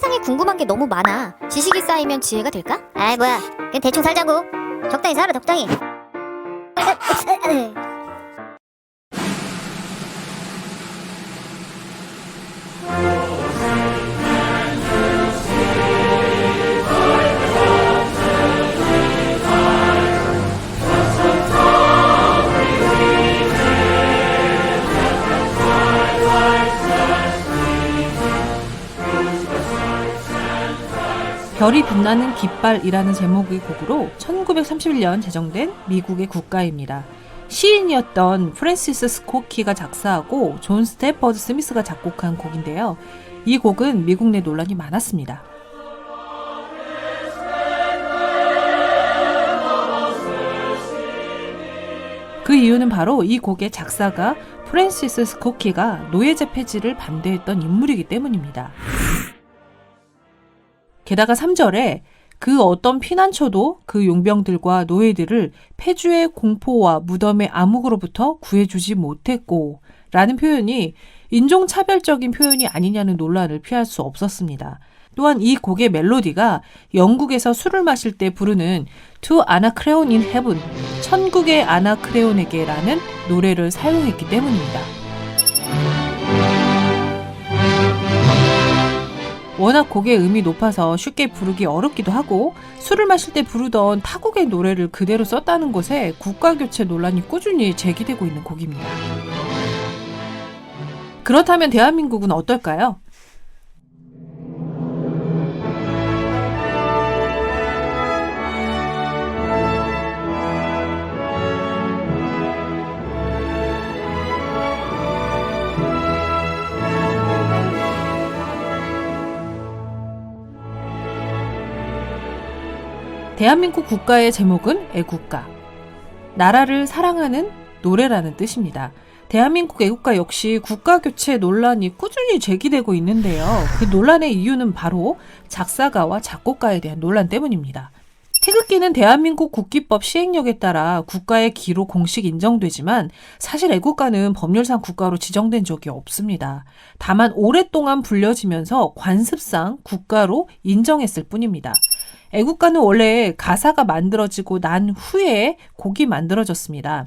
세상에 궁금한 게 너무 많아. 지식이 쌓이면 지혜가 될까? 아이 뭐야, 그냥 대충 살자고. 적당히 살아, 적당히. 별이 빛나는 깃발이라는 제목의 곡으로 1931년 제정된 미국의 국가입니다. 시인이었던 프랜시스 스코키가 작사하고 존 스태퍼드 스미스가 작곡한 곡인데요. 이 곡은 미국 내 논란이 많았습니다. 그 이유는 바로 이 곡의 작사가 프랜시스 스코키가 노예제 폐지를 반대했던 인물이기 때문입니다. 게다가 3절에 그 어떤 피난처도 그 용병들과 노예들을 폐주의 공포와 무덤의 암흑으로부터 구해주지 못했고 라는 표현이 인종차별적인 표현이 아니냐는 논란을 피할 수 없었습니다. 또한 이 곡의 멜로디가 영국에서 술을 마실 때 부르는 To Anacreon in Heaven, 천국의 아나크레온에게 라는 노래를 사용했기 때문입니다. 워낙 곡의 음이 높아서 쉽게 부르기 어렵기도 하고 술을 마실 때 부르던 타국의 노래를 그대로 썼다는 것에 국가교체 논란이 꾸준히 제기되고 있는 곡입니다. 그렇다면 대한민국은 어떨까요? 대한민국 국가의 제목은 애국가. 나라를 사랑하는 노래라는 뜻입니다. 대한민국 애국가 역시 국가교체 논란이 꾸준히 제기되고 있는데요. 그 논란의 이유는 바로 작사가와 작곡가에 대한 논란 때문입니다. 태극기는 대한민국 국기법 시행령에 따라 국가의 기로 공식 인정되지만 사실 애국가는 법률상 국가로 지정된 적이 없습니다. 다만 오랫동안 불려지면서 관습상 국가로 인정했을 뿐입니다. 애국가는 원래 가사가 만들어지고 난 후에 곡이 만들어졌습니다.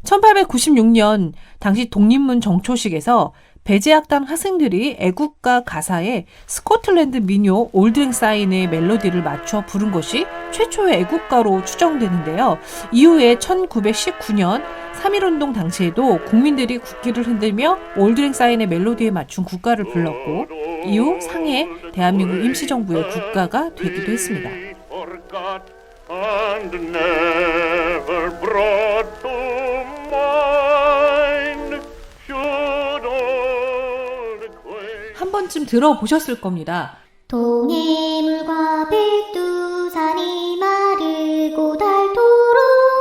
1896년 당시 독립문 정초식에서 배제학당 학생들이 애국가 가사에 스코틀랜드 민요 올드랭사인의 멜로디를 맞춰 부른 것이 최초의 애국가로 추정되는데요. 이후에 1919년 3.1운동 당시에도 국민들이 국기를 흔들며 올드랭사인의 멜로디에 맞춘 국가를 불렀고 이후 상해 대한민국 임시정부의 국가가 되기도 했습니다. 한 번쯤 들어보셨을 겁니다. 동해물과 백두산이 마르고 닳도록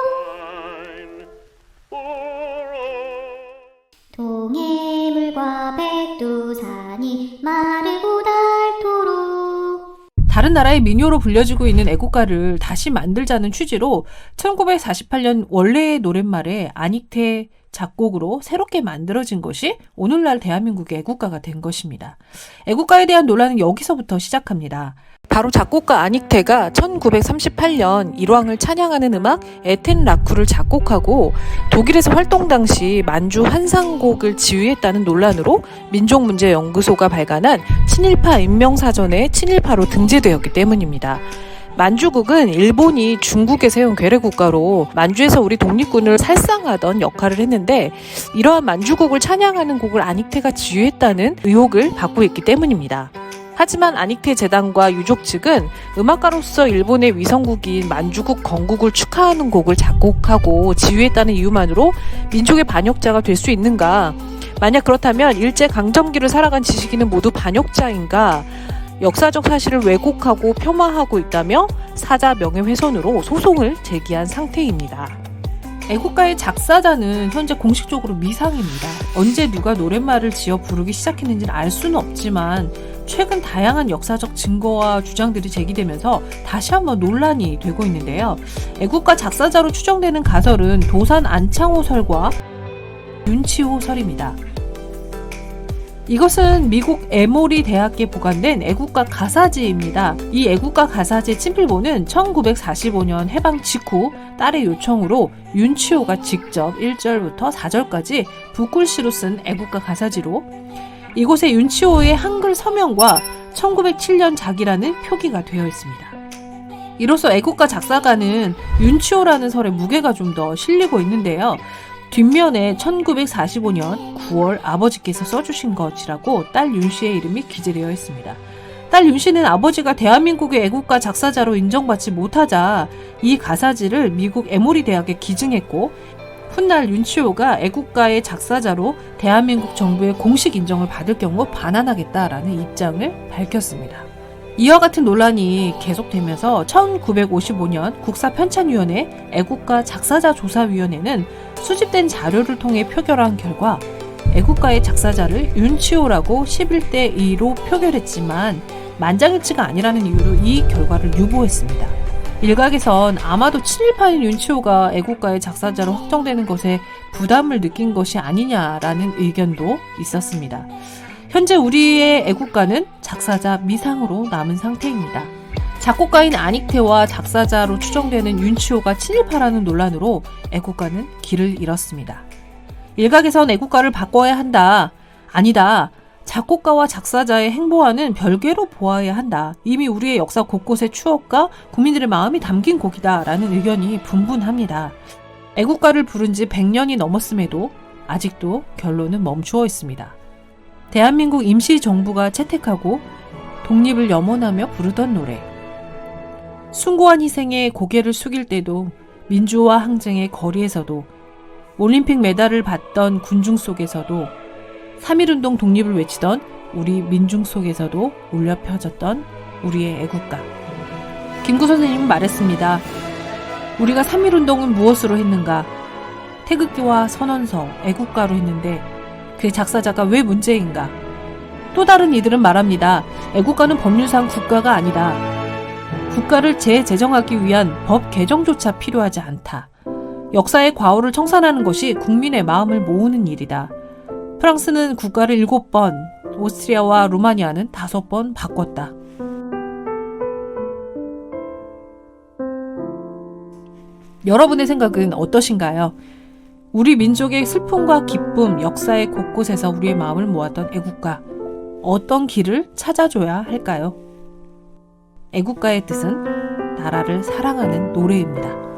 동해물과 백두산이 마르고 닳도록. 다른 나라의 민요로 불려지고 있는 애국가를 다시 만들자는 취지로 1948년 원래의 노랫말에 안익태 작곡으로 새롭게 만들어진 것이 오늘날 대한민국의 애국가가 된 것입니다. 애국가에 대한 논란은 여기서부터 시작합니다. 바로 작곡가 안익태가 1938년 일왕을 찬양하는 음악 에텐 라쿠를 작곡하고 독일에서 활동 당시 만주 환상곡을 지휘했다는 논란으로 민족문제연구소가 발간한 친일파 인명사전에 친일파로 등재되었기 때문입니다. 만주국은 일본이 중국에 세운 괴뢰국가로 만주에서 우리 독립군을 살상하던 역할을 했는데 이러한 만주국을 찬양하는 곡을 안익태가 지휘했다는 의혹을 받고 있기 때문입니다. 하지만 안익태 재단과 유족 측은 음악가로서 일본의 위성국인 만주국 건국을 축하하는 곡을 작곡하고 지휘했다는 이유만으로 민족의 반역자가 될 수 있는가? 만약 그렇다면 일제강점기를 살아간 지식인은 모두 반역자인가? 역사적 사실을 왜곡하고 폄하하고 있다며 사자 명예훼손으로 소송을 제기한 상태입니다. 애국가의 작사자는 현재 공식적으로 미상입니다. 언제 누가 노랫말을 지어 부르기 시작했는지는 알 수는 없지만 최근 다양한 역사적 증거와 주장들이 제기되면서 다시 한번 논란이 되고 있는데요. 애국가 작사자로 추정되는 가설은 도산 안창호설과 윤치호설입니다. 이것은 미국 에모리 대학에 보관된 애국가 가사지입니다. 이 애국가 가사지 친필본은 1945년 해방 직후 딸의 요청으로 윤치호가 직접 1절부터 4절까지 붓글씨로 쓴 애국가 가사지로 이곳에 윤치호의 한글 서명과 1907년 작이라는 표기가 되어 있습니다. 이로써 애국가 작사가는 윤치호라는 설에 무게가 좀 더 실리고 있는데요. 뒷면에 1945년 9월 아버지께서 써주신 것이라고 딸 윤씨의 이름이 기재되어 있습니다. 딸 윤씨는 아버지가 대한민국의 애국가 작사자로 인정받지 못하자 이 가사지를 미국 에모리 대학에 기증했고 훗날 윤치호가 애국가의 작사자로 대한민국 정부의 공식 인정을 받을 경우 반환하겠다라는 입장을 밝혔습니다. 이와 같은 논란이 계속되면서 1955년 국사편찬위원회 애국가 작사자 조사위원회는 수집된 자료를 통해 표결한 결과 애국가의 작사자를 윤치호라고 11대 2로 표결했지만 만장일치가 아니라는 이유로 이 결과를 유보했습니다. 일각에선 아마도 친일파인 윤치호가 애국가의 작사자로 확정되는 것에 부담을 느낀 것이 아니냐라는 의견도 있었습니다. 현재 우리의 애국가는 작사자 미상으로 남은 상태입니다. 작곡가인 안익태와 작사자로 추정되는 윤치호가 친일파라는 논란으로 애국가는 길을 잃었습니다. 일각에선 애국가를 바꿔야 한다. 아니다. 작곡가와 작사자의 행보와는 별개로 보아야 한다. 이미 우리의 역사 곳곳의 추억과 국민들의 마음이 담긴 곡이다라는 의견이 분분합니다. 애국가를 부른 지 100년이 넘었음에도 아직도 결론은 멈추어 있습니다. 대한민국 임시정부가 채택하고 독립을 염원하며 부르던 노래. 숭고한 희생에 고개를 숙일 때도 민주화 항쟁의 거리에서도 올림픽 메달을 받던 군중 속에서도 3.1운동 독립을 외치던 우리 민중 속에서도 울려 퍼졌던 우리의 애국가. 김구 선생님은 말했습니다. 우리가 3.1운동은 무엇으로 했는가? 태극기와 선언서, 애국가로 했는데 그 작사자가 왜 문제인가? 또 다른 이들은 말합니다. 애국가는 법률상 국가가 아니다. 국가를 재제정하기 위한 법 개정조차 필요하지 않다. 역사의 과오를 청산하는 것이 국민의 마음을 모으는 일이다. 프랑스는 국가를 7번, 오스트리아와 루마니아는 5번 바꿨다. 여러분의 생각은 어떠신가요? 우리 민족의 슬픔과 기쁨, 역사의 곳곳에서 우리의 마음을 모았던 애국가, 어떤 길을 찾아줘야 할까요? 애국가의 뜻은 나라를 사랑하는 노래입니다.